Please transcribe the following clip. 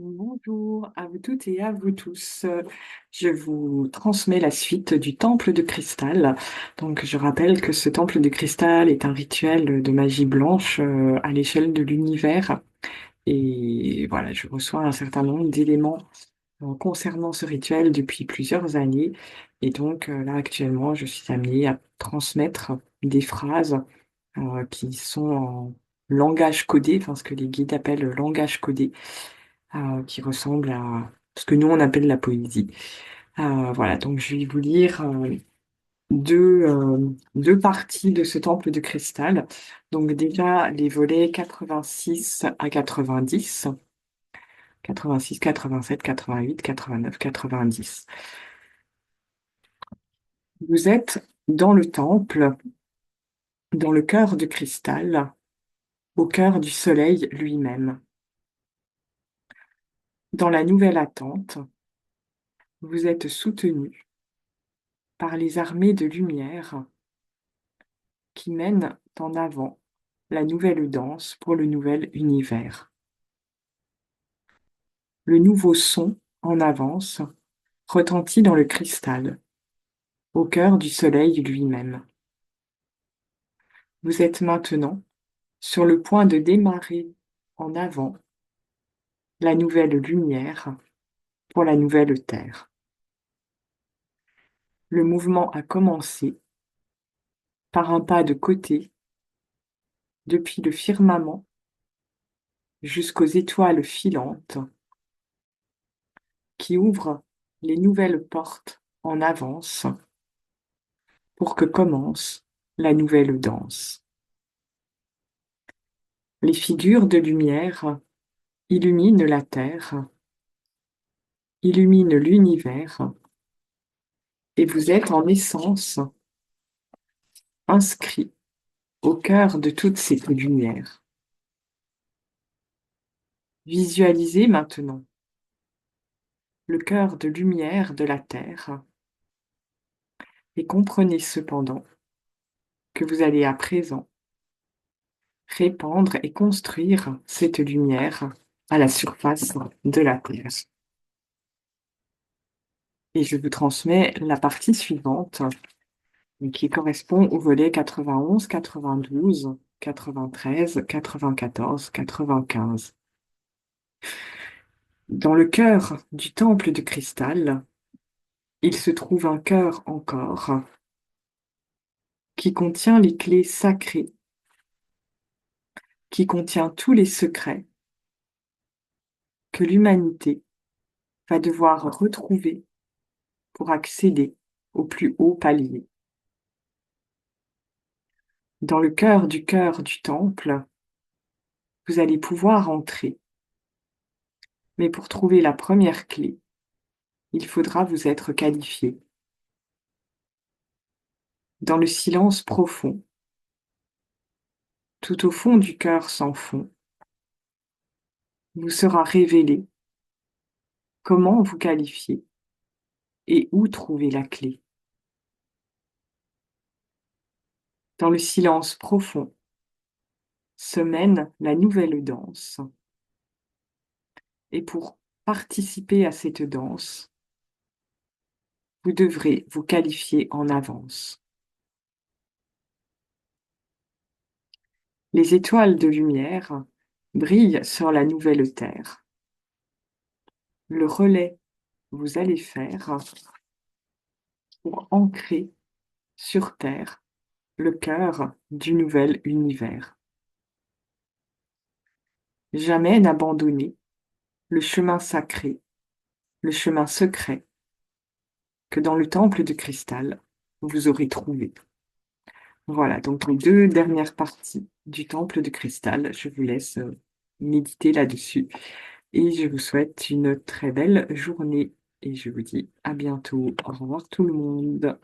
Bonjour à vous toutes et à vous tous. Je vous transmets la suite du Temple de cristal. Donc, je rappelle que ce Temple de cristal est un rituel de magie blanche à l'échelle de l'univers. Et voilà, je reçois un certain nombre d'éléments concernant ce rituel depuis plusieurs années. Et donc, là, actuellement, je suis amenée à transmettre des phrases qui sont en langage codé, enfin ce que les guides appellent le langage codé, qui ressemble à ce que nous on appelle la poésie. Voilà, donc je vais vous lire deux parties de ce temple de cristal. Donc déjà les volets 86 à 90, 86, 87, 88, 89, 90. Vous êtes dans le temple, dans le cœur de cristal, au cœur du soleil lui-même. Dans la nouvelle attente, vous êtes soutenu par les armées de lumière qui mènent en avant la nouvelle danse pour le nouvel univers. Le nouveau son en avance retentit dans le cristal, au cœur du soleil lui-même. Vous êtes maintenant sur le point de démarrer en avant la nouvelle lumière pour la nouvelle terre. Le mouvement a commencé par un pas de côté depuis le firmament jusqu'aux étoiles filantes qui ouvrent les nouvelles portes en avance pour que commence la nouvelle danse. Les figures de lumière illuminent la terre, illuminent l'univers, et vous êtes en essence inscrit au cœur de toute cette lumière. Visualisez maintenant le cœur de lumière de la terre et comprenez cependant que vous allez à présent répandre et construire cette lumière à la surface de la terre. Et je vous transmets la partie suivante qui correspond au volet 91, 92, 93, 94, 95. Dans le cœur du temple de cristal, il se trouve un cœur encore qui contient les clés sacrées, qui contient tous les secrets que l'humanité va devoir retrouver pour accéder au plus haut palier. Dans le cœur du temple, vous allez pouvoir entrer, mais pour trouver la première clé, il faudra vous être qualifié. Dans le silence profond, tout au fond du cœur sans fond, vous sera révélé comment vous qualifier et où trouver la clé. Dans le silence profond se mène la nouvelle danse. Et pour participer à cette danse, vous devrez vous qualifier en avance. Les étoiles de lumière brillent sur la nouvelle terre. Le relais vous allez faire pour ancrer sur terre le cœur du nouvel univers. Jamais n'abandonner le chemin sacré, le chemin secret que dans le temple de cristal vous aurez trouvé. Voilà, donc les deux dernières parties du temple de cristal. Je vous laisse méditer là-dessus et je vous souhaite une très belle journée et je vous dis à bientôt. Au revoir tout le monde.